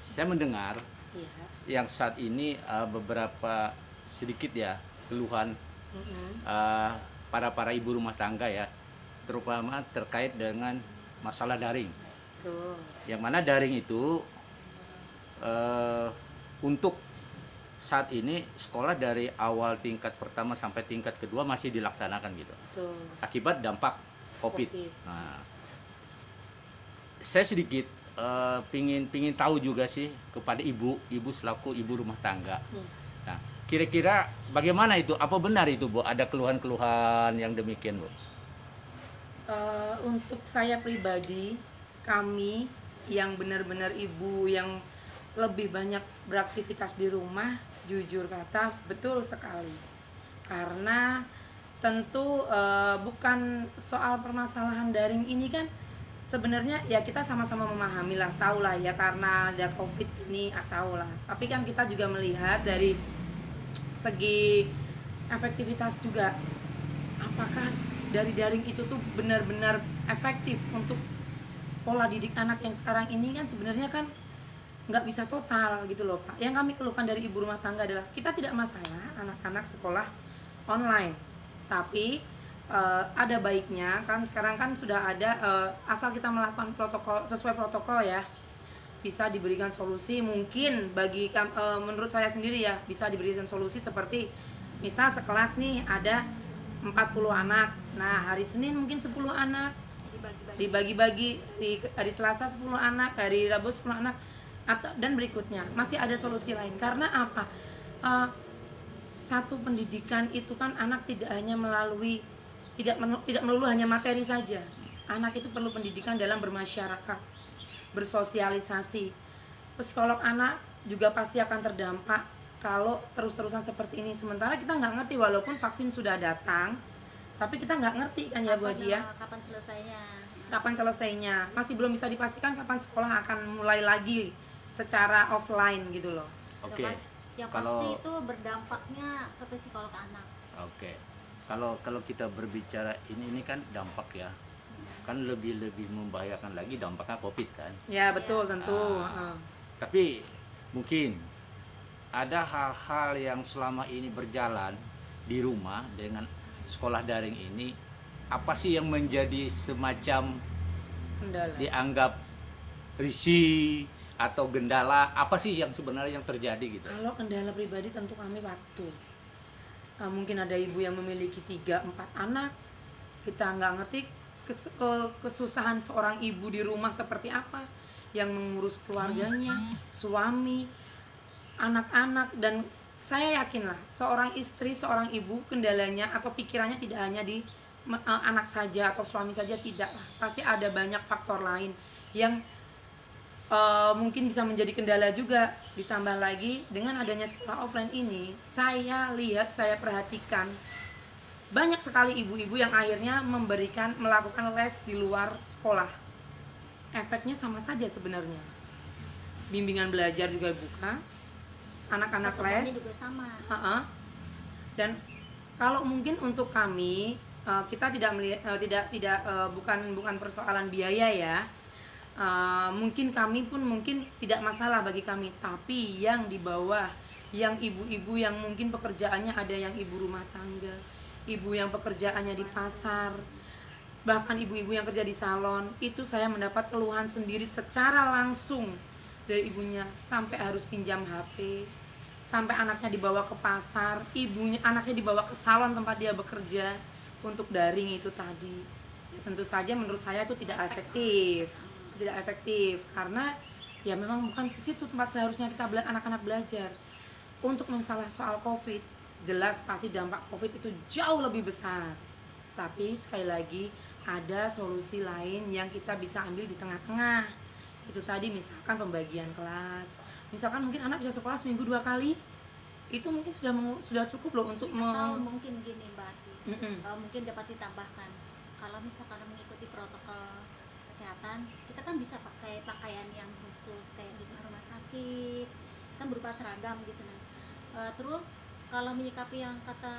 Saya mendengar Iya. yang saat ini beberapa sedikit ya keluhan Mm-mm. uh, para ibu rumah tangga ya, terutama terkait dengan masalah daring. Tuh. Yang mana daring itu uh, untuk saat ini sekolah dari awal tingkat pertama sampai tingkat kedua masih dilaksanakan gitu. Tuh. Akibat dampak COVID. Covid. Nah, saya sedikit pingin tahu juga sih kepada ibu selaku ibu rumah tangga. Iya. Nah, kira-kira bagaimana itu? Apa benar itu, Bu? Ada keluhan-keluhan yang demikian, Bu? Untuk saya pribadi, kami yang benar-benar ibu yang lebih banyak beraktivitas di rumah, jujur kata betul sekali. Karena tentu bukan soal permasalahan daring ini kan, sebenarnya ya kita sama-sama memahami lah, tahu lah ya, karena ada COVID ini, tahu lah. Tapi kan kita juga melihat dari segi efektivitas juga, apakah dari daring itu tuh benar-benar efektif untuk pola didik anak yang sekarang ini kan sebenarnya kan nggak bisa total gitu loh Pak. Yang kami keluhkan dari ibu rumah tangga adalah kita tidak masalah anak-anak sekolah online, tapi ada baiknya kan sekarang kan sudah ada, asal kita melakukan protokol sesuai protokol ya, bisa diberikan solusi. Mungkin bagi menurut saya sendiri ya, bisa diberikan solusi seperti misal sekelas nih ada 40 anak, nah hari Senin mungkin 10 anak dibagi-bagi, di hari Selasa 10 anak, hari Rabu 10 anak, dan berikutnya masih ada solusi lain. Karena apa? Satu pendidikan itu kan anak tidak hanya melalui tidak melulu hanya materi saja. Anak itu perlu pendidikan dalam bermasyarakat, bersosialisasi. Psikolog anak juga pasti akan terdampak kalau terus-terusan seperti ini. Sementara kita nggak ngerti, walaupun vaksin sudah datang, tapi kita nggak ngerti kan ya Bu Haji ya, kapan selesainya. kapan selesainya. Masih belum bisa dipastikan kapan sekolah akan mulai lagi secara offline gitu loh. Oke. Yang Kalau pasti itu berdampaknya ke psikolog anak. oke. Kalau kita berbicara ini kan dampak ya. Kan lebih membahayakan lagi dampaknya COVID kan. Ya betul, tentu. Tapi mungkin ada hal-hal yang selama ini berjalan di rumah dengan sekolah daring ini, apa sih yang menjadi semacam Kendala. dianggap risih atau gendala, apa sih yang sebenarnya yang terjadi gitu? Kalau kendala pribadi tentu kami waktu. Mungkin ada ibu yang memiliki 3-4 anak, kita nggak ngerti kesusahan seorang ibu di rumah seperti apa, yang mengurus keluarganya, suami, anak-anak. Dan saya yakinlah seorang istri, seorang ibu, kendalanya atau pikirannya tidak hanya di anak saja atau suami saja, tidak. Pasti ada banyak faktor lain yang mungkin bisa menjadi kendala juga. Ditambah lagi dengan adanya sekolah offline ini, saya lihat, saya perhatikan banyak sekali ibu-ibu yang akhirnya melakukan les di luar sekolah. Efeknya sama saja sebenarnya. Bimbingan belajar juga buka, anak-anak les juga sama. Dan kalau mungkin untuk kami, kita tidak bukan persoalan biaya ya. Mungkin kami pun mungkin tidak masalah bagi kami, tapi yang di bawah, yang ibu-ibu yang mungkin pekerjaannya ada yang ibu rumah tangga, ibu yang pekerjaannya di pasar, bahkan ibu-ibu yang kerja di salon, itu saya mendapat keluhan sendiri secara langsung dari ibunya, sampai harus pinjam HP, sampai anaknya dibawa ke pasar, anaknya dibawa ke salon tempat dia bekerja untuk daring itu tadi. Ya, tentu saja menurut saya itu tidak efektif, karena ya memang bukan di situ tempat seharusnya kita anak-anak belajar. Untuk masalah soal COVID, jelas pasti dampak COVID itu jauh lebih besar. Tapi sekali lagi ada solusi lain yang kita bisa ambil di tengah-tengah. Itu tadi misalkan pembagian kelas. Misalkan mungkin anak bisa sekolah seminggu 2 kali. Itu mungkin sudah cukup loh untuk atau mungkin gini Mbak Ati, mungkin dapat ditambahkan, kalau misalkan mengikuti protokol kesehatan, kita kan bisa pakai pakaian yang khusus kayak di rumah sakit, kan berupa seragam gitu. Terus kalau menyikapi yang kata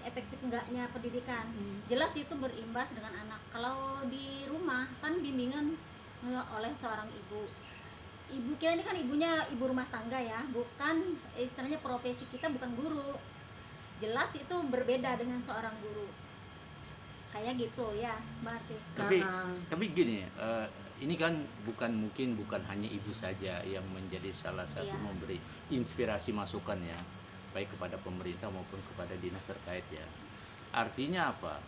efektif enggaknya pendidikan, jelas itu berimbas dengan anak. Kalau di rumah kan bimbingan oleh seorang ibu. Ibu kita ini kan ibunya ibu rumah tangga ya, bukan istilahnya profesi kita bukan guru. Jelas itu berbeda dengan seorang guru. Kayak gitu ya, berarti. Tapi gini, ini kan bukan hanya ibu saja yang menjadi salah satu Iya. memberi inspirasi masukan ya, baik kepada pemerintah maupun kepada dinas terkait ya. Artinya apa?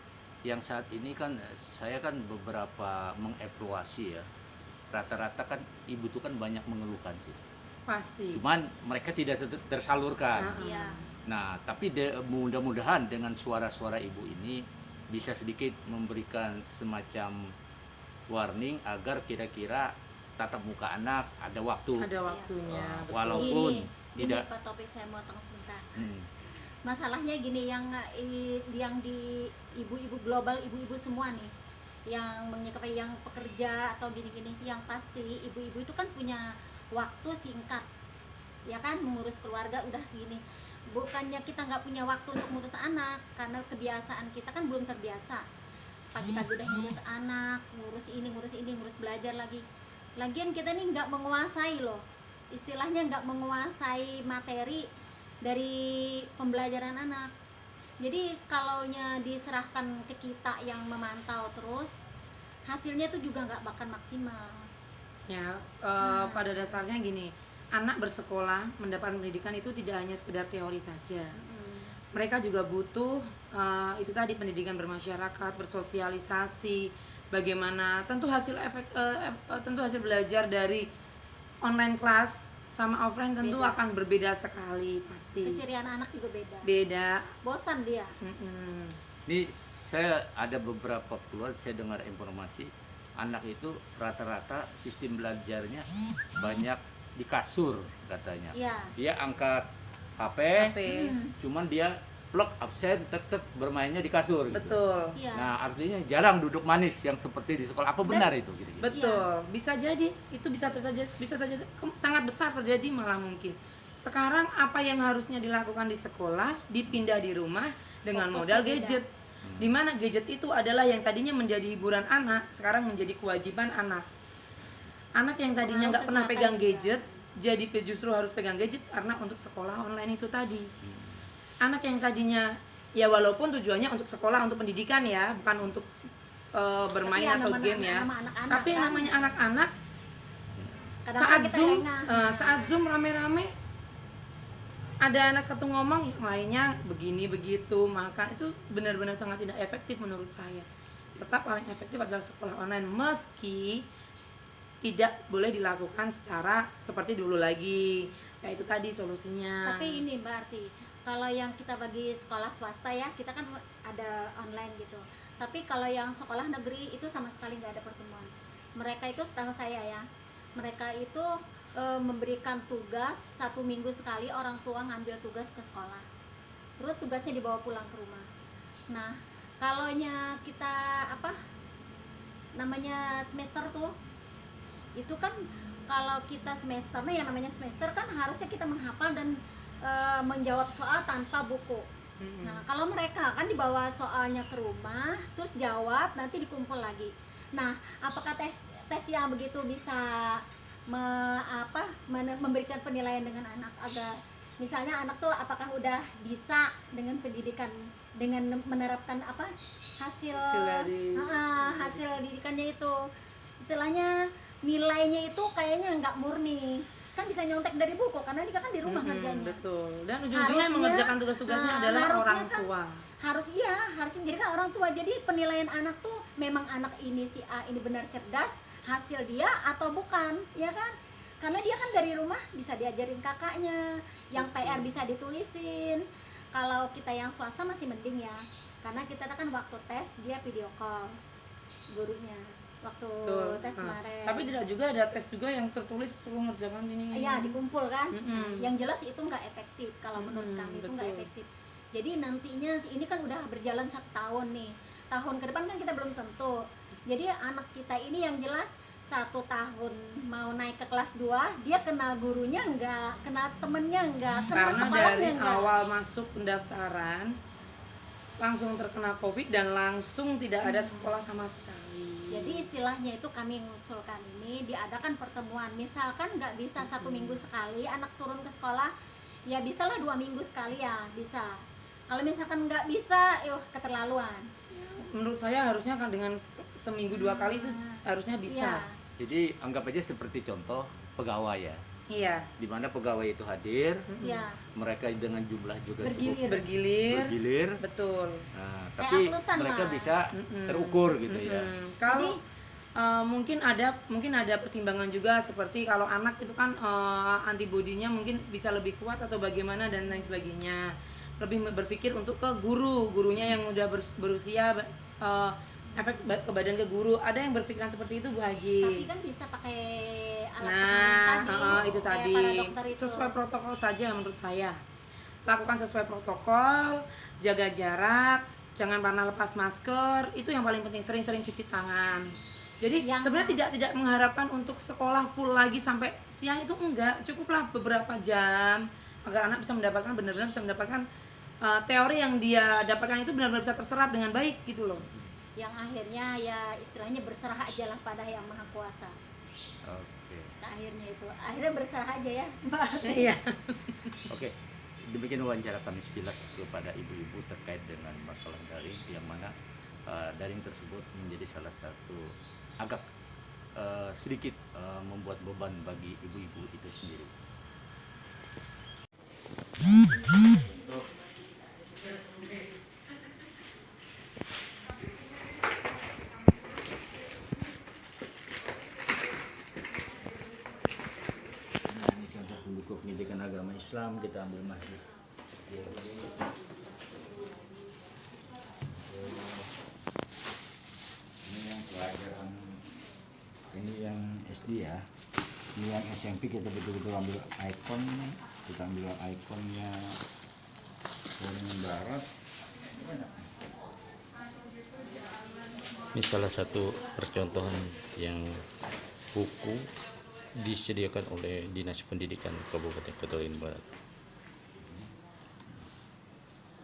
Yang saat ini kan saya kan beberapa mengevaluasi ya. Rata-rata kan ibu tuh kan banyak mengeluhkan sih. Pasti. Cuman mereka tidak tersalurkan. Iya. Nah, tapi mudah-mudahan dengan suara-suara ibu ini bisa sedikit memberikan semacam warning agar kira-kira tatap muka anak ada waktu. Ada waktunya. betul. Walaupun Gini tidak. Pak Topik, saya motong sebentar. Hmm, Masalahnya gini, yang di ibu-ibu global, ibu-ibu semua nih yang menyikapi yang pekerja atau gini-gini, yang pasti ibu-ibu itu kan punya waktu singkat ya kan, mengurus keluarga udah segini. Bukannya kita nggak punya waktu untuk ngurus anak, karena kebiasaan kita kan belum terbiasa. Pagi-pagi udah ngurus anak, ngurus ini, ngurus belajar lagi. Lagian kita nih nggak menguasai loh, istilahnya nggak menguasai materi dari pembelajaran anak. Jadi kalaunya diserahkan ke kita yang memantau terus, hasilnya tuh juga nggak bakal maksimal. Ya, pada dasarnya gini, anak bersekolah mendapat pendidikan itu tidak hanya sekedar teori saja. Mereka juga butuh itu tadi, pendidikan bermasyarakat, bersosialisasi, bagaimana tentu tentu hasil belajar dari online kelas sama offline tentu Beda. akan berbeda sekali pasti. Keceriaan anak juga beda. Beda. Bosan dia. Mm-mm. Ini saya ada beberapa keluar, saya dengar informasi anak itu rata-rata sistem belajarnya banyak di kasur katanya. Iya. Dia angkat HP, HP. cuman dia plug absen, tek bermainnya di kasur. Gitu. Betul. Iya. Nah, artinya jarang duduk manis yang seperti di sekolah. Apa benar itu? Gitu. Betul, bisa jadi itu bisa saja sangat besar terjadi, malah mungkin. Sekarang apa yang harusnya dilakukan di sekolah dipindah di rumah dengan Fokusnya modal beda. gadget. Di mana gadget itu adalah yang tadinya menjadi hiburan anak, sekarang menjadi kewajiban anak. Anak yang tadinya nggak pernah kesehatan pegang juga. gadget, jadi justru harus pegang gadget karena untuk sekolah online itu tadi. Anak yang tadinya ya walaupun tujuannya untuk sekolah, untuk pendidikan ya, bukan untuk bermain Tapi ya atau nama- game ya. nama anak-anak Tapi yang kan. namanya anak-anak Kadang-kadang kita lengah. saat Zoom rame-rame, ada anak satu ngomong, yang lainnya begini begitu, maka itu benar-benar sangat tidak efektif menurut saya. Tetap paling efektif adalah sekolah online, meski tidak boleh dilakukan secara seperti dulu lagi. Ya itu tadi solusinya. Tapi ini berarti kalau yang kita bagi sekolah swasta ya, kita kan ada online gitu. Tapi kalau yang sekolah negeri itu sama sekali nggak ada pertemuan. Mereka itu setahu saya ya, mereka itu memberikan tugas 1 minggu sekali, orang tua ngambil tugas ke sekolah. Terus tugasnya dibawa pulang ke rumah. Nah, kalaunya kita namanya semester tuh, itu kan kalau kita semesternya, yang namanya semester kan harusnya kita menghafal dan menjawab soal tanpa buku. Nah, kalau mereka kan dibawa soalnya ke rumah, terus jawab, nanti dikumpul lagi. Nah, apakah tes yang begitu bisa memberikan penilaian dengan anak, agar misalnya anak tuh apakah udah bisa dengan pendidikan, dengan menerapkan hasil didikannya itu, istilahnya nilainya itu kayaknya nggak murni, kan bisa nyontek dari buku karena dia kan di rumah ngerjainnya. Betul. Dan ujung-ujungnya yang mengerjakan tugas-tugasnya adalah harusnya orang kan tua. harusnya jadi kan orang tua. Jadi penilaian anak tuh memang anak ini si A ini benar cerdas hasil dia atau bukan, ya kan? Karena dia kan dari rumah bisa diajarin kakaknya, yang PR bisa ditulisin. Kalau kita yang swasta masih mending ya, karena kita kan waktu tes dia video call gurunya waktu Betul. tes kemarin. Tapi tidak juga ada tes juga yang tertulis suruh ngerjakan ini. Iya, dikumpul kan. Mm-mm. Yang jelas itu nggak efektif kalau menurut kami, itu nggak betul. efektif. Jadi nantinya ini kan udah berjalan 1 tahun nih, tahun ke depan kan kita belum tentu. Jadi anak kita ini yang jelas 1 tahun mau naik ke kelas 2, dia kenal gurunya enggak, kenal temennya enggak, kenal Karena sekolahnya dari enggak. awal masuk pendaftaran langsung terkena COVID dan langsung tidak ada sekolah sama sekali. Jadi istilahnya itu kami mengusulkan ini diadakan pertemuan. Misalkan nggak bisa 1 minggu sekali anak turun ke sekolah, ya bisalah 2 minggu sekali ya bisa. Kalau misalkan nggak bisa, keterlaluan. Menurut saya harusnya kan dengan seminggu 2 kali itu harusnya bisa. Iya. Jadi anggap aja seperti contoh pegawai ya, Iya. di mana pegawai itu hadir, Iya. mereka dengan jumlah juga Bergilir. cukup Bergilir. bergilir. Betul. Nah, Kayak tapi aplusan mereka lah. bisa terukur gitu ya. Kalau mungkin ada pertimbangan juga seperti kalau anak itu kan antibodinya mungkin bisa lebih kuat atau bagaimana dan lain sebagainya. Lebih berpikir untuk ke gurunya yang udah berusia efek ke badan ke guru. Ada yang berpikiran seperti itu Bu Haji. Tapi kan bisa pakai alat Nah, pengaman itu kayak tadi para dokter itu. sesuai protokol saja menurut saya. Lakukan sesuai protokol, jaga jarak, jangan pernah lepas masker. Itu yang paling penting. Sering-sering cuci tangan. Jadi sebenarnya tidak mengharapkan untuk sekolah full lagi sampai siang itu enggak. Cukuplah beberapa jam agar anak bisa mendapatkan benar-benar bisa mendapatkan teori yang dia dapatkan itu benar-benar bisa terserap dengan baik gitu loh. Yang akhirnya ya istilahnya berserah aja lah pada Yang Maha Kuasa. Oke. Nah, akhirnya berserah aja ya Mbak. Iya. Oke. Demikian wawancara kami sekilas kepada ibu-ibu terkait dengan masalah daring, yang mana daring tersebut menjadi salah satu agak sedikit membuat beban bagi ibu-ibu itu sendiri. Nah, ini contoh buku pendidikan agama Islam, kita ambil masjid. Ini yang pelajaran, ini yang SD ya. Ini yang SMP kita betul-betul ambil ikon, kita ambil ikonnya Kalimantan Barat. Ini salah satu percontohan yang buku disediakan oleh Dinas Pendidikan Kabupaten Kalimantan Barat.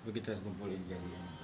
Begitu harus kumpulin jadinya.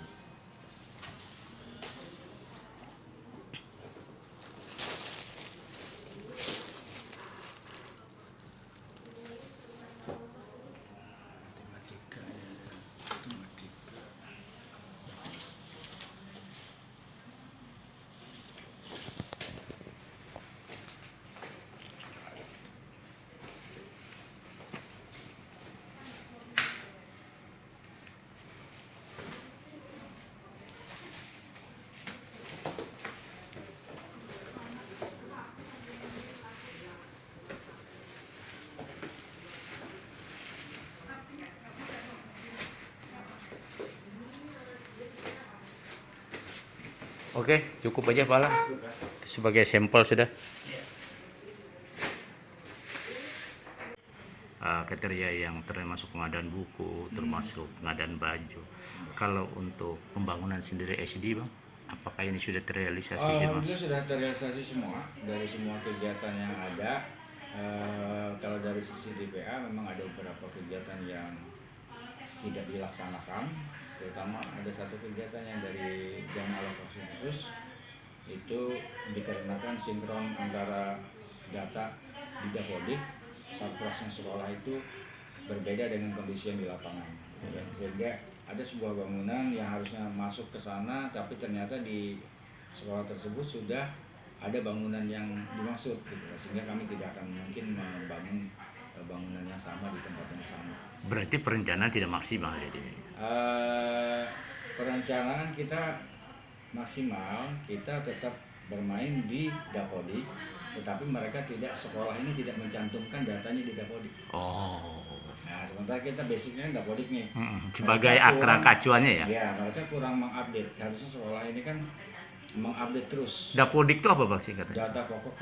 Oke, cukup aja Pak Alang. Sebagai sampel sudah. Kriteria yang termasuk pengadaan buku, termasuk pengadaan baju. Kalau untuk pembangunan sendiri SD, Bang, apakah ini sudah terrealisasi semua? Alhamdulillah sudah terrealisasi semua dari semua kegiatan yang ada. Kalau dari sisi DPA memang ada beberapa kegiatan yang tidak dilaksanakan, terutama ada satu kegiatan yang dari dana alokasi khusus itu dikarenakan sinkron antara data di Dapodik satgasnya sekolah itu berbeda dengan kondisi yang di lapangan, sehingga ada sebuah bangunan yang harusnya masuk ke sana tapi ternyata di sekolah tersebut sudah ada bangunan yang dimaksud gitu, sehingga kami tidak akan mungkin membangun bangunan yang sama di tempat yang sama. Berarti perencanaan tidak maksimal jadi. Perencanaan kita maksimal, kita tetap bermain di Dapodik, tetapi mereka tidak, sekolah ini tidak mencantumkan datanya di Dapodik. Oh. Nah, sementara kita basicnya Dapodik nih. Sebagai Mereka akar acuannya ya. Ya, mereka kurang mengupdate. Harusnya sekolah ini kan mengupdate terus Dapodik itu apa Bang singkatnya? data pokok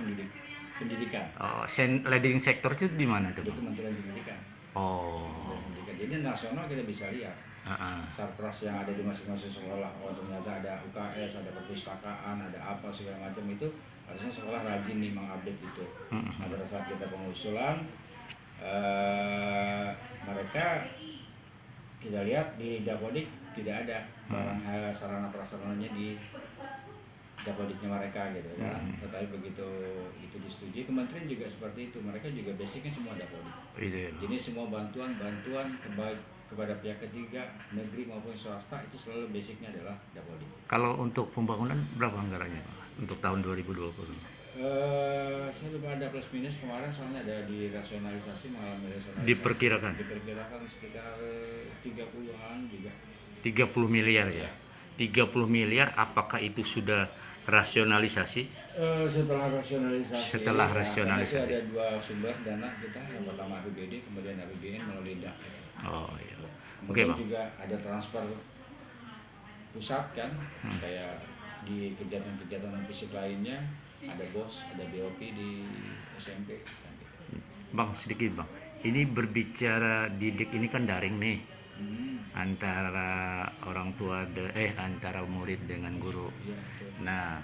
pendidikan Oh, leading sector itu di mana tuh di Bang? Kementerian Pendidikan. Oh. Jadi nasional kita bisa lihat Heeh. sarpras yang ada di masing-masing sekolah. Oh, ternyata ada UKS, ada perpustakaan, ada apa segala macam, itu harusnya sekolah rajin nih mengupdate itu. Nah, pada saat kita pengusulan mereka, kita lihat di Dapodik tidak ada barang sarana prasarananya dapodiknya mereka gitu kan. Tetapi begitu itu disetujui, kementerian juga seperti itu, mereka juga basicnya semua dapodik. Jadi semua bantuan kepada pihak ketiga, negeri maupun swasta, itu selalu basicnya adalah dapodik. Kalau untuk pembangunan berapa anggarannya Pak untuk tahun 2020? Saya lupa ada plus minus kemarin, soalnya ada di rasionalisasi, mengalami rasionalisasi. Diperkirakan sekitar 30-an juga. 30 miliar ya. 30 miliar, apakah itu sudah rasionalisasi? Setelah rasionalisasi. Ada dua sumber dana kita, yang pertama APBD, kemudian APBN melalui DAK. Oh iya. Oke Kemudian Bang. juga ada transfer pusat kan, kayak di kegiatan-kegiatan fisik lainnya, ada BOS, ada BOP di SMP. Kan gitu. Bang, sedikit Bang. Ini berbicara didik ini kan daring nih. Antara orang tua antara murid dengan guru. Iya, betul. Nah,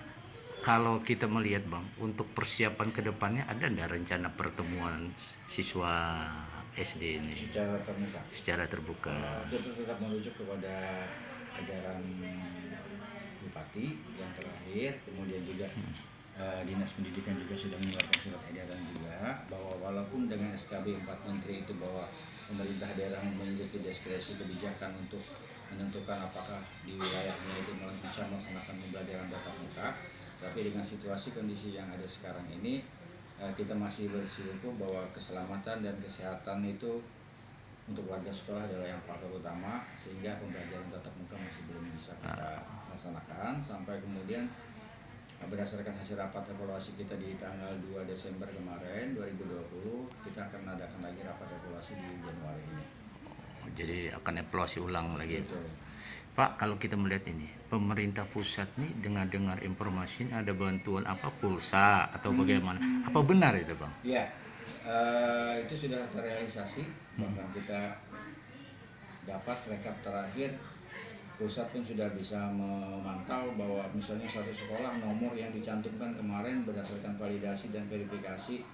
kalau kita melihat Bang, untuk persiapan ke depannya ada enggak rencana pertemuan siswa SD ini Secara terbuka. secara terbuka? Kita tetap merujuk kepada ajaran Bupati yang terakhir, kemudian juga Dinas Pendidikan juga sudah mengeluarkan surat edaran juga, bahwa walaupun dengan SKB 4 Menteri itu bahwa pemerintah daerah memiliki diskresi kebijakan untuk menentukan apakah di wilayahnya itu bisa melaksanakan pembelajaran tatap muka, tapi dengan situasi kondisi yang ada sekarang ini, kita masih bersikukuh bahwa keselamatan dan kesehatan itu untuk warga sekolah adalah yang faktor utama, sehingga pembelajaran tatap muka masih belum bisa kita laksanakan sampai kemudian berdasarkan hasil rapat evaluasi kita di tanggal 2 Desember kemarin 2020, kita akan adakan lagi rapat evaluasi di Januari ini. Jadi akan evaluasi ulang lagi. Betul. Pak, kalau kita melihat ini, pemerintah pusat nih dengar informasi ada bantuan apa, pulsa atau bagaimana? Apa benar itu Bang? Ya, itu sudah terrealisasi, bahkan kita dapat rekap terakhir, pusat pun sudah bisa memantau bahwa misalnya satu sekolah nomor yang dicantumkan kemarin berdasarkan validasi dan verifikasi,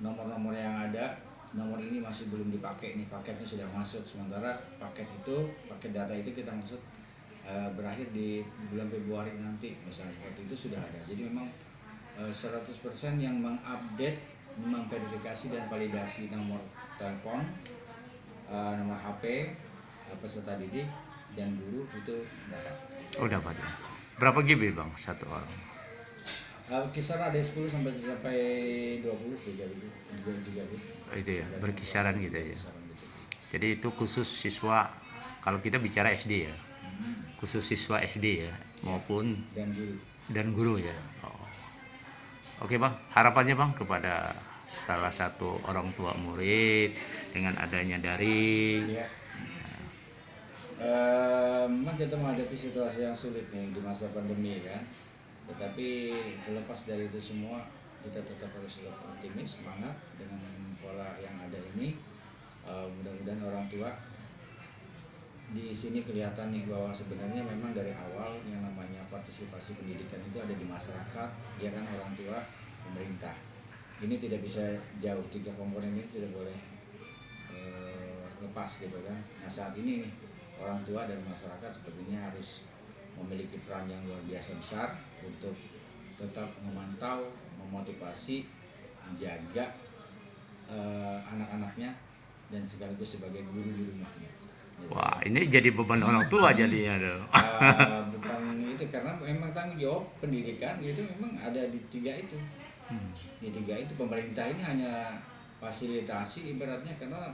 nomor-nomor yang ada, nomor ini masih belum dipakai, nih paketnya sudah masuk, sementara paket data itu kita maksud berakhir di bulan Februari nanti, misalnya seperti itu sudah ada. Jadi memang 100% yang mengupdate, memverifikasi dan validasi nomor telepon, nomor HP peserta didik dan guru itu dapat. Oh dapat ya. Berapa GB Bang satu orang? Kisaran ada 10 sampai 20 3 Itu ya, berkisaran gitu ya. Kisaran gitu. Jadi itu khusus siswa, kalau kita bicara SD ya, khusus siswa SD ya, maupun Dan guru guru. ya. Oh. Oke Bang, harapannya Bang kepada salah satu orang tua murid dengan adanya daring. Ya. Memang kita menghadapi situasi yang sulit nih di masa pandemi kan. Tetapi terlepas dari itu semua, kita tetap harus optimis, semangat dengan pola yang ada ini. Mudah-mudahan orang tua di sini kelihatan nih bahwa sebenarnya memang dari awal yang namanya partisipasi pendidikan itu ada di masyarakat, ya kan, orang tua, pemerintah. Ini tidak bisa jauh, 3 komponen ini tidak boleh lepas gitu kan. Nah saat ini nih, orang tua dan masyarakat sepertinya harus memiliki peran yang luar biasa besar untuk tetap memantau, memotivasi, menjaga anak-anaknya dan sekaligus sebagai guru di rumahnya. Gitu. Wah, ini jadi beban orang tua jadinya dong. Bukan itu, karena memang tanggung jawab pendidikan itu memang ada di 3 itu. Di 3 itu pemerintah ini hanya fasilitasi ibaratnya, karena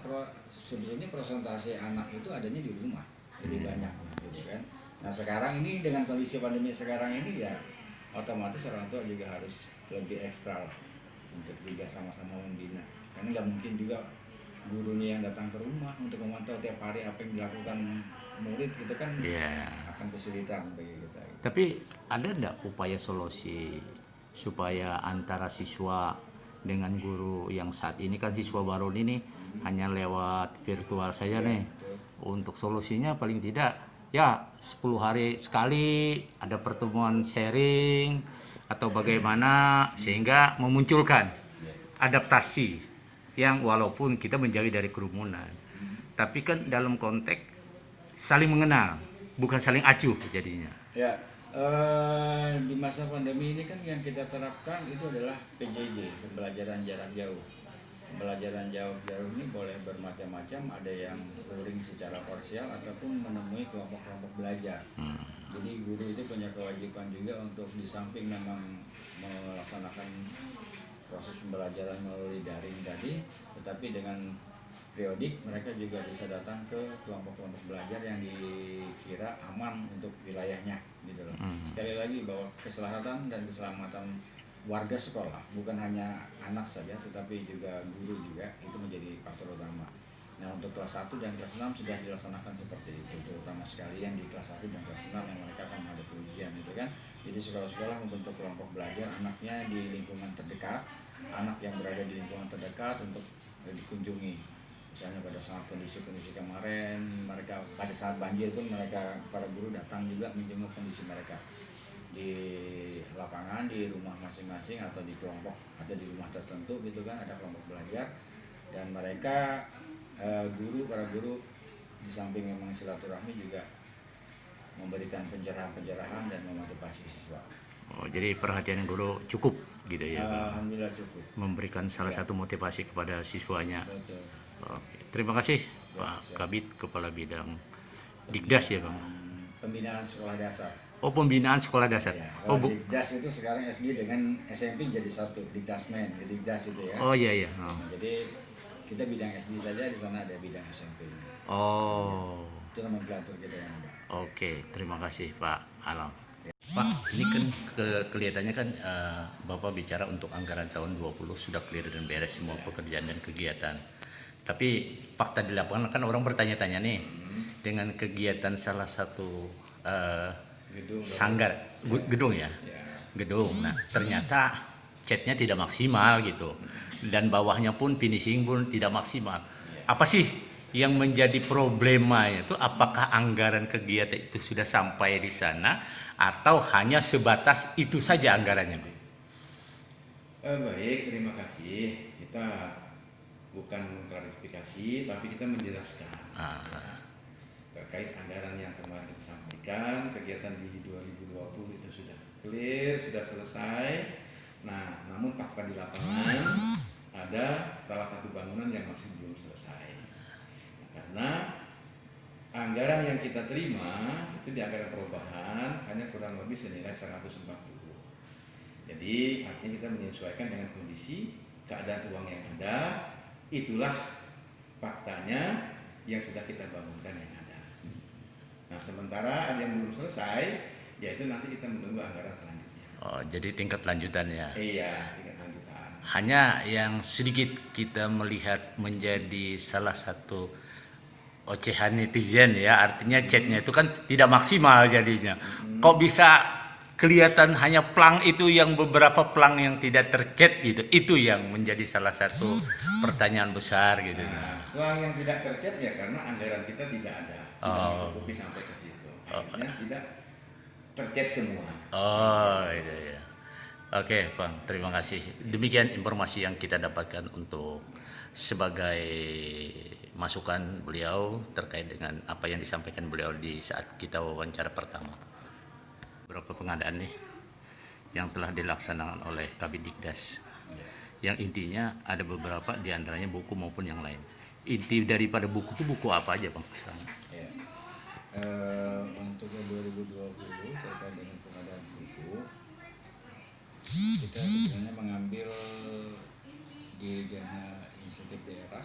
sebetulnya persentase anak itu adanya di rumah lebih banyak gitu kan. Nah sekarang ini dengan kondisi pandemi sekarang ini ya otomatis orang tua juga harus lebih ekstra untuk juga sama-sama membina, karena nggak mungkin juga gurunya yang datang ke rumah untuk memantau tiap hari apa yang dilakukan murid gitu kan. Iya. Akan kesulitan bagi kita gitu. Tapi ada enggak upaya solusi supaya antara siswa dengan guru yang saat ini kan siswa baru ini hanya lewat virtual saja nih. Untuk solusinya paling tidak ya 10 hari sekali ada pertemuan sharing atau bagaimana sehingga memunculkan adaptasi yang walaupun kita menjauhi dari kerumunan, tapi kan dalam konteks saling mengenal, bukan saling acuh jadinya. Ya, Di masa pandemi ini kan yang kita terapkan itu adalah PJJ, pembelajaran jarak jauh. Pembelajaran jarak jauh ini boleh bermacam-macam, ada yang luring secara parsial ataupun menemui kelompok-kelompok belajar. Jadi guru itu punya kewajiban juga untuk di samping memang melaksanakan proses pembelajaran melalui daring tadi, tetapi dengan periodik mereka juga bisa datang ke kelompok-kelompok belajar yang dikira aman untuk wilayahnya gitu loh. Sekali lagi bahwa keselamatan dan keselamatan warga sekolah bukan hanya anak saja tetapi juga guru juga itu menjadi faktor utama. Nah, untuk kelas 1 dan kelas 6 sudah dilaksanakan seperti itu, terutama sekali yang di kelas 1 dan kelas 6 yang mereka akan menghadapi ujian itu kan. Jadi sekolah-sekolah membentuk kelompok belajar anaknya di lingkungan terdekat, anak yang berada di lingkungan terdekat untuk dikunjungi. Misalnya pada saat kondisi-kondisi kemarin, mereka pada saat banjir pun mereka para guru datang juga menjenguk kondisi mereka di lapangan, di rumah masing-masing atau di kelompok atau di rumah tertentu gitu kan, ada kelompok belajar dan mereka para guru di samping memang silaturahmi juga memberikan pencerahan-pencerahan dan memotivasi siswa. Oh, jadi perhatian guru cukup gitu ya, Pak? Alhamdulillah cukup. Memberikan salah satu motivasi kepada siswanya. Betul. Oke. Terima kasih Pak Kabid, Kepala Bidang Dikdas ya Bang? Pembinaan sekolah dasar. Oh, pembinaan sekolah dasar. Ya, Oh, kalau Dikdas itu sekarang SD dengan SMP jadi satu, Dikdasmen, Dikdas itu ya. Oh iya iya. Oh. Nah, jadi kita bidang SD saja, di sana ada bidang SMP. Oh. Itu nomenklatur kita yang ada. Oke, terima kasih Pak Alam. Pak, ini kan kelihatannya kan Bapak bicara untuk anggaran tahun 20 sudah clear dan beres semua pekerjaan dan kegiatan. Tapi fakta di lapangan kan orang bertanya-tanya nih dengan kegiatan salah satu sanggar gedung ya, gedung. Nah ternyata catnya tidak maksimal gitu, dan bawahnya pun finishing pun tidak maksimal. Apa sih yang menjadi problemanya itu? Apakah anggaran kegiatan itu sudah sampai di sana atau hanya sebatas itu saja anggarannya? Baik, terima kasih. Kita bukan mengklarifikasi, tapi kita menjelaskan terkait anggaran yang kemarin disampaikan. Kegiatan di 2020 itu sudah clear, sudah selesai. Nah, namun fakta di lapangan ada salah satu bangunan yang masih belum selesai. Karena anggaran yang kita terima itu di anggaran perubahan hanya kurang lebih senilai 140. Jadi artinya kita menyesuaikan dengan kondisi keadaan uang yang ada. Itulah faktanya yang sudah kita bangunkan yang ada. Nah, sementara ada yang belum selesai, yaitu nanti kita menunggu anggaran selanjutnya. Oh, jadi tingkat lanjutannya. Iya, tingkat lanjutan. Hanya yang sedikit kita melihat menjadi salah satu ocehan netizen ya, artinya catnya itu kan tidak maksimal jadinya. Kok bisa kelihatan hanya plang itu, yang beberapa plang yang tidak tercat gitu, itu yang menjadi salah satu pertanyaan besar gitu. Nah, plang yang tidak tercat ya karena anggaran kita tidak ada, tidak mencukupi sampai ke situ. Akhirnya tidak tercat semua. Oh itu ya. Oke Bang, terima kasih. Demikian informasi yang kita dapatkan untuk sebagai masukan beliau terkait dengan apa yang disampaikan beliau di saat kita wawancara pertama. Beberapa pengadaan nih yang telah dilaksanakan oleh Kabid Dikdas, yang intinya ada beberapa diantaranya buku maupun yang lain. Inti daripada buku itu buku apa aja Bang? Ya. Untuk 2020 terkait dengan pengadaan buku, kita sebenarnya mengambil di dana insentif daerah,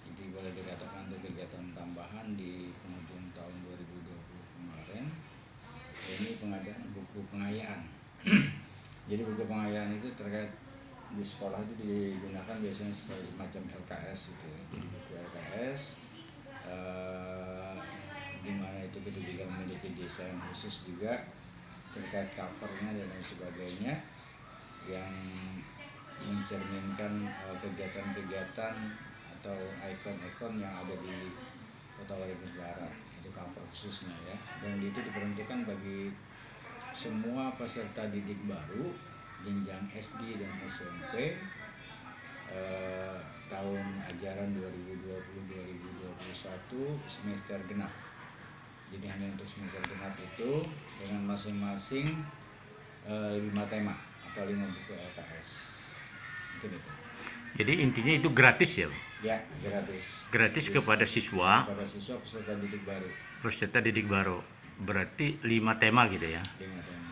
jadi boleh dikatakan ada kegiatan tambahan di penghujung tahun 2020 kemarin. Ini pengadaan buku pengayaan. Jadi buku pengayaan itu terkait di sekolah itu digunakan biasanya sebagai macam LKS itu. Jadi buku LKS di mana itu kita juga memiliki desain khusus juga terkait covernya dan lain sebagainya yang mencerminkan kegiatan-kegiatan atau ikon-ikon yang ada di Kota Waringin Barat. Cover khususnya ya, dan itu diperuntukkan bagi semua peserta didik baru jenjang SD dan SMP tahun ajaran 2020-2021 semester genap. Jadi hanya untuk semester genap itu dengan masing-masing 5 tema atau 5 buku LKS. Mungkin itu. Jadi intinya itu gratis ya, Bang? Ya, gratis. Gratis kepada siswa Kepada siswa peserta didik baru. peserta didik baru. Berarti 5 tema gitu ya. 5 tema.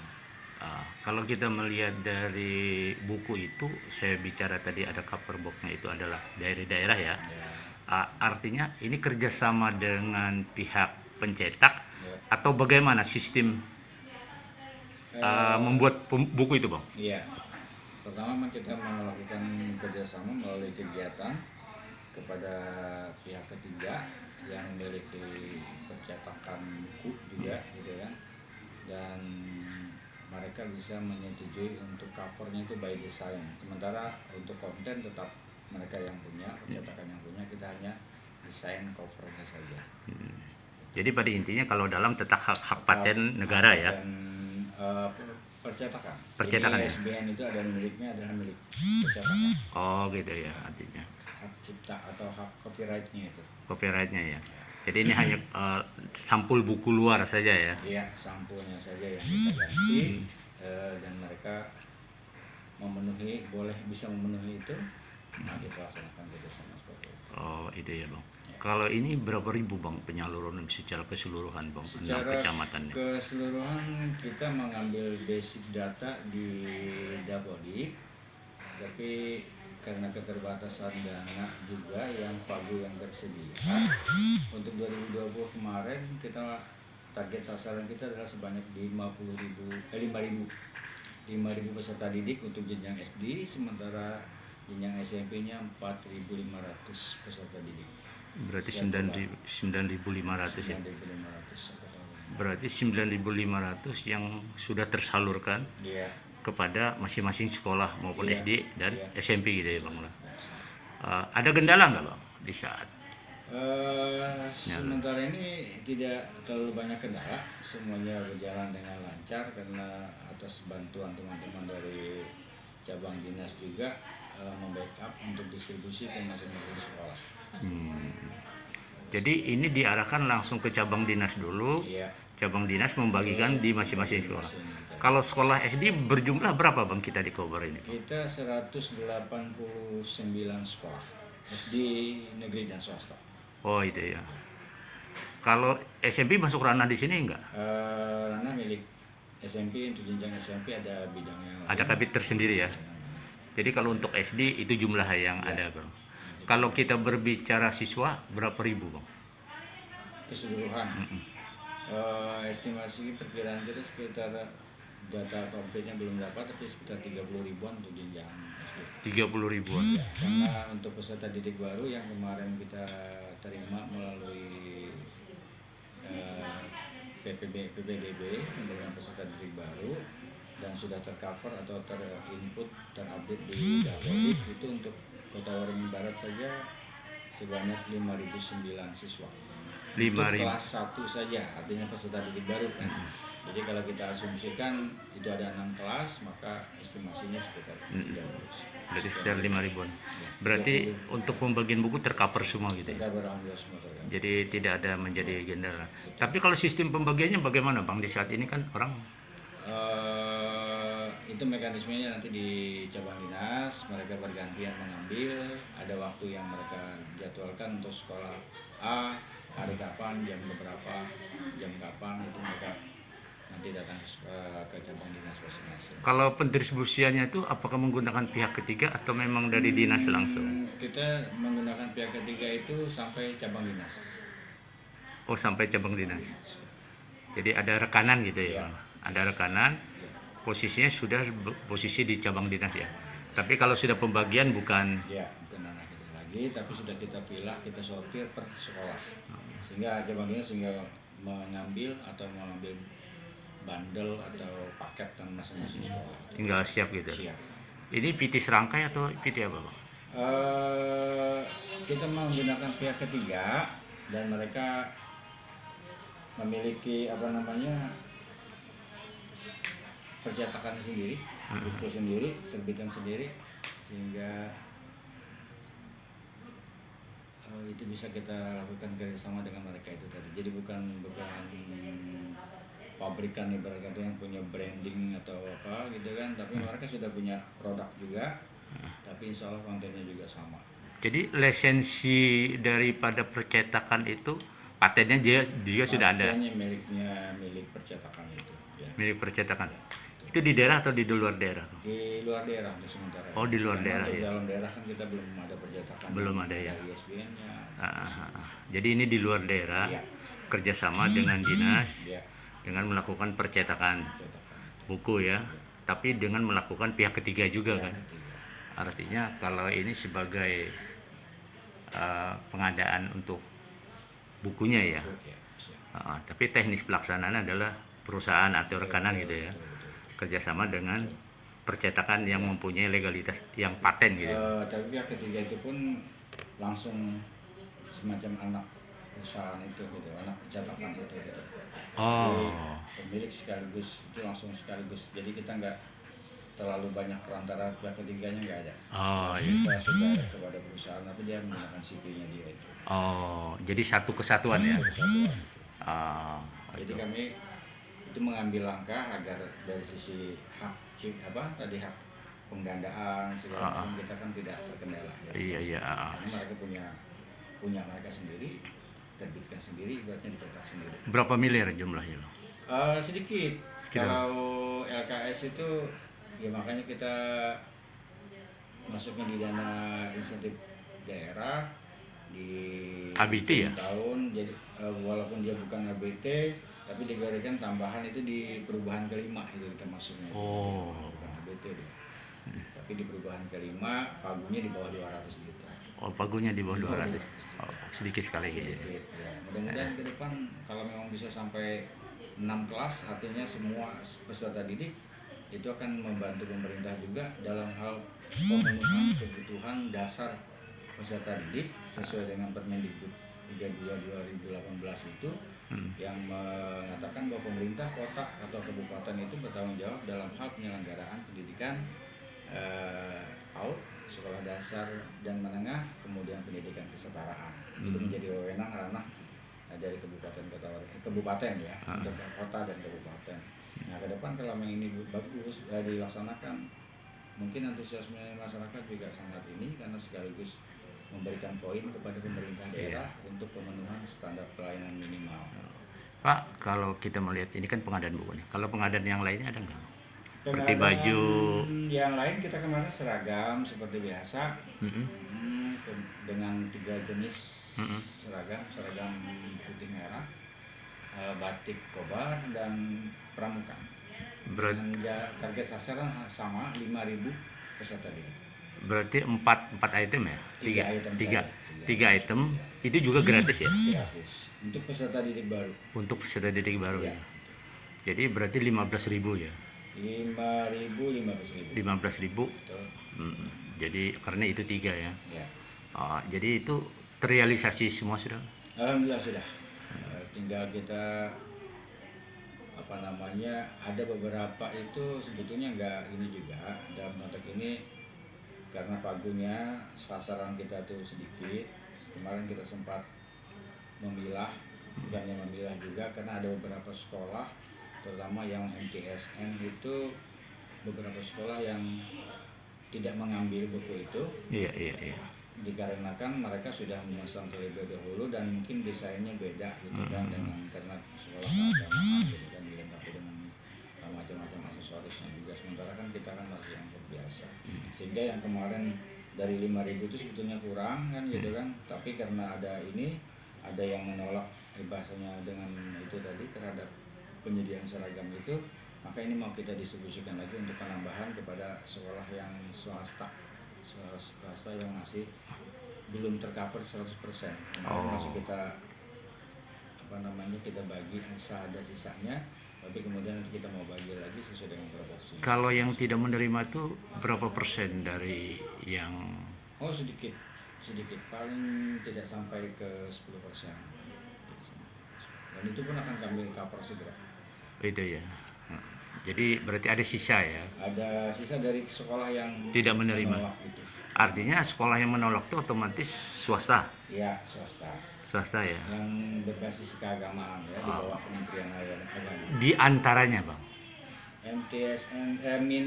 Kalau kita melihat dari buku itu, saya bicara tadi ada cover box-nya itu adalah daerah-daerah ya. Ya. Artinya ini kerjasama dengan pihak pencetak Ya. atau bagaimana sistem membuat buku itu, Bang? Iya. Pertama memang kita melakukan kerjasama melalui kegiatan kepada pihak ketiga yang memiliki percetakan buku juga, gitu kan. Dan mereka bisa menyetujui untuk covernya itu by design. Sementara untuk konten tetap mereka yang punya, percetakan yang punya, kita hanya desain covernya saja. Jadi pada intinya kalau dalam tetap hak paten negara ya. Dan percetakan. Percetakan Jadi ya? SBN itu ada miliknya, adalah milik percetakan. Oh gitu ya artinya. Hak cipta atau hak copyrightnya itu. Copyrightnya ya. Jadi ini hanya sampul buku luar saja ya. Iya, sampulnya saja yang kita ganti dan mereka memenuhi, bisa memenuhi itu, nah kita laksanakan kerjasama seperti itu. Oh itu ya Bang. Kalau ini berapa ribu Bang penyaluran secara keseluruhan Bang? 6 Secara kecamatannya. keseluruhan kita mengambil basic data di Dapodik, tapi karena keterbatasan dana juga yang pagu yang tersedia, untuk 2020 kemarin kita target sasaran kita adalah sebanyak 5.000 peserta didik untuk jenjang SD, sementara jenjang SMP-nya 4.500 peserta didik. Berarti 9.500 ya. 9.500. Berarti 9.500 yang sudah tersalurkan Iya. kepada masing-masing sekolah maupun Iya, SD dan iya. SMP gitu ya Bang. Ada kendala nggak Bang di saat? Sementara ini tidak terlalu banyak kendala, semuanya berjalan dengan lancar karena atas bantuan teman-teman dari cabang dinas juga membackup untuk distribusi ke masing-masing sekolah. Jadi ini diarahkan langsung ke cabang dinas dulu. Iya. Cabang dinas membagikan di masing-masing sekolah. Kalau sekolah SD berjumlah berapa Bang kita di cover ini? Kita 189 sekolah SD negeri dan swasta. Oh itu ya. Kalau SMP masuk ranah di sini enggak? Ranah milik SMP, untuk jenjang SMP ada bidangnya. Ada kabit tersendiri ya. Jadi kalau untuk SD itu jumlah yang ada Bang. Kalau kita berbicara siswa berapa ribu Bang? Keseluruhan. Estimasi perkiraan kita sekitar, data konkretnya belum dapat, tapi sekitar 30 ribuan untuk jenjang SD. 30 ribuan. Karena untuk peserta didik baru yang kemarin kita terima melalui PPDB dengan peserta didik baru dan sudah tercover atau terinput, terupdate di Dapodik, itu untuk Kota Waringin Barat saja sebanyak 5.009 siswa. 5.000. Untuk kelas 1 saja, artinya peserta didik baru kan. Jadi kalau kita asumsikan itu ada 6 kelas, maka estimasinya sekitar 30. Berarti sekitar 5 ribuan. Berarti untuk pembagian buku tercover semua gitu ya. Kita beralhamdulillah semua tergantung. Jadi tidak ada menjadi kendala. Tapi kalau sistem pembagiannya bagaimana Bang? Di saat ini kan orang Itu mekanismenya nanti di cabang dinas, mereka bergantian mengambil, ada waktu yang mereka jadwalkan untuk sekolah A, hari kapan, jam berapa, jam kapan, itu mereka nanti datang ke cabang dinas masing-masing. kalau pendistribusiannya itu apakah menggunakan pihak ketiga atau memang dari dinas langsung? Kita menggunakan pihak ketiga itu sampai cabang dinas. Oh sampai cabang dinas. Jadi ada rekanan gitu ya Iya. Bang? Ada rekanan, posisinya sudah posisi di cabang dinas ya. Tapi kalau sudah pembagian bukan. Ya, bukan anak kita lagi, tapi sudah kita pilah, kita sortir per sekolah. Sehingga cabang dinas mengambil bundle atau paket dan masing-masing sekolah. Tinggal siap gitu. Siap. Ini PT serangkai atau PT apa Bang? Kita menggunakan pihak ketiga dan mereka memiliki percetakan sendiri, buku sendiri, terbitan sendiri, sehingga itu bisa kita lakukan kerjasama dengan mereka itu tadi. Jadi bukan pabrikan ibarat kata yang punya branding atau apa gitu kan, tapi mereka sudah punya produk juga, tapi insya Allah kontennya juga sama. Jadi lisensi daripada percetakan itu patennya dia sudah ada. Patennya milik percetakan itu. Ya. Milik percetakan. Itu di daerah atau di luar daerah? Di luar daerah untuk sementara. Oh, di luar daerah untuk ya. dalam daerah kan kita belum ada percetakan. Belum ada ya. ISBN-nya. Jadi ini di luar daerah, Iya. kerjasama dengan dinas, Ya, dengan melakukan percetakan percetakan. buku ya, tapi dengan melakukan pihak ketiga juga kan. Ketiga. Artinya kalau ini sebagai pengadaan untuk bukunya ya, Ya, siap. tapi teknis pelaksanaan adalah perusahaan atau rekanan gitu ya, Betul. kerjasama dengan percetakan yang mempunyai legalitas yang paten gitu. Tapi pihak ketiga itu pun langsung semacam anak perusahaan itu gitu, anak percetakan itu gitu. Oh, Jadi, pemilik sekaligus itu langsung sekaligus. Jadi kita nggak terlalu banyak perantara, pihak ketiganya nggak ada. oh, Kita sudah kepada perusahaan, tapi dia menggunakan CP-nya dia itu. oh, jadi satu kesatuan ya. Kesatuan. Oh, Jadi kami itu mengambil langkah agar dari sisi hak hak penggandaan segala macam kita kan tidak terkendala. Ya. iya iya. Karena mereka punya mereka sendiri, terbitkan sendiri, ibaratnya dicetak sendiri. Berapa miliar jumlahnya lo? Sedikit. Kalau LKS itu ya makanya kita masuknya di dana insentif daerah di ABT ya? tahun. Jadi walaupun dia bukan ABT tapi diberikan tambahan itu di perubahan kelima itu kita masuknya. Oh. Bukan ABT dia. Tapi di perubahan kelima pagunya di bawah 200 juta. Oh, pagunya di bawah 200. Oh, sedikit sekali gitu. Sedikit, ya. Mudah-mudahan ke depan kalau memang bisa sampai 6 kelas, artinya semua peserta didik itu akan membantu pemerintah juga dalam hal pemenuhan kebutuhan dasar peserta didik sesuai dengan Permendikbud 32 2018 itu yang mengatakan bahwa pemerintah kota atau kabupaten itu bertanggung jawab dalam hal penyelenggaraan pendidikan PAUD, sekolah dasar dan menengah, kemudian pendidikan kesetaraan. Itu menjadi wewenang ranah dari kabupaten ya, untuk kota dan kabupaten. Nah, ke depan kalau memang ini bagus dilaksanakan, mungkin antusiasme masyarakat juga sangat ini karena sekaligus memberikan poin kepada pemerintah daerah untuk pemenuhan standar pelayanan minimal. Pak, kalau kita melihat ini kan pengadaan buku nih. Kalau pengadaan yang lainnya ada nggak? Seperti Pengadaan baju. yang lain kita kemarin seragam seperti biasa. Dengan 3 jenis seragam putih merah, batik kobar dan pramuka. Target sasaran sama 5.000 peserta didik. Berarti 4 item ya? Tiga Tiga item itu juga gratis ya? gratis untuk peserta didik baru. Untuk peserta didik baru ya. Ya. Jadi berarti 15.000 ya? 5.000 15.000. 15.000. Betul. Jadi karena itu 3 ya. Ya. Jadi itu terrealisasi semua sudah? Alhamdulillah sudah. Tinggal kita ada beberapa itu sebetulnya nggak ini juga dalam konteks ini karena pagunya sasaran kita tuh sedikit. Kemarin kita sempat memilah, bukannya memilah juga karena ada beberapa sekolah terutama yang MTSN itu beberapa sekolah yang tidak mengambil buku itu. Iya. Dikarenakan mereka sudah memesan terlebih dahulu dan mungkin desainnya beda gitu kan dengan karena sekolah keagamaan gitu kan dilengkapi dengan macam-macam aksesorisnya juga, sementara kan kita kan masih yang biasa sehingga yang kemarin dari 5.000 itu sebetulnya kurang kan gitu kan, tapi karena ada yang menolak bahasanya dengan itu tadi terhadap penyediaan seragam itu, maka ini mau kita distribusikan lagi untuk penambahan kepada sekolah yang swasta yang masih belum tercover 100%. Masih kita kita bagi ada sisanya, tapi kemudian nanti kita mau bagi lagi sesuai dengan proporsi. Kalau yang tidak menerima itu berapa persen dari yang? Sedikit, paling tidak sampai ke 10%. Dan itu pun akan kami cover segera. Itu ya. Jadi berarti ada sisa ya? Ada sisa dari sekolah yang Tidak menerima. menolak itu. Artinya sekolah yang menolak itu otomatis swasta, Ya, swasta swasta ya. yang berbasis keagamaan ya di bawah Kementerian Agama. Di antaranya bang, MTSN min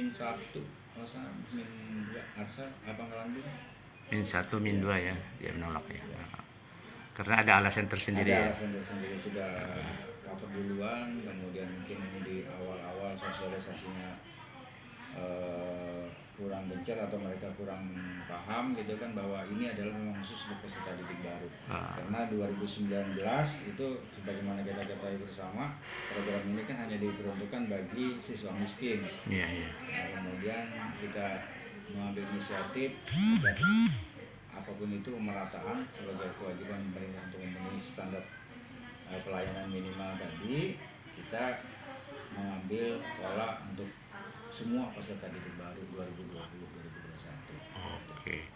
1 kalau salah min 2 Arsa apa Ngelandung min 1 min 2 ya, dia menolak ya. Karena ada alasan tersendiri ada ya. alasan tersendiri sudah cover duluan, kemudian mungkin di awal-awal sosialisasinya kurang gencar atau mereka kurang paham gitu kan bahwa ini adalah memang khusus untuk peserta didik baru. Karena 2019 itu sebagaimana kita ketahui bersama, program ini kan hanya diperuntukkan bagi siswa miskin. Iya, iya. Nah, kemudian kita mengambil inisiatif dan apapun itu pemerataan sebagai kewajiban pemerintah untuk memenuhi standar pelayanan minimal tadi, kita mengambil pola untuk semua peserta didik baru 2020-2021. Oke.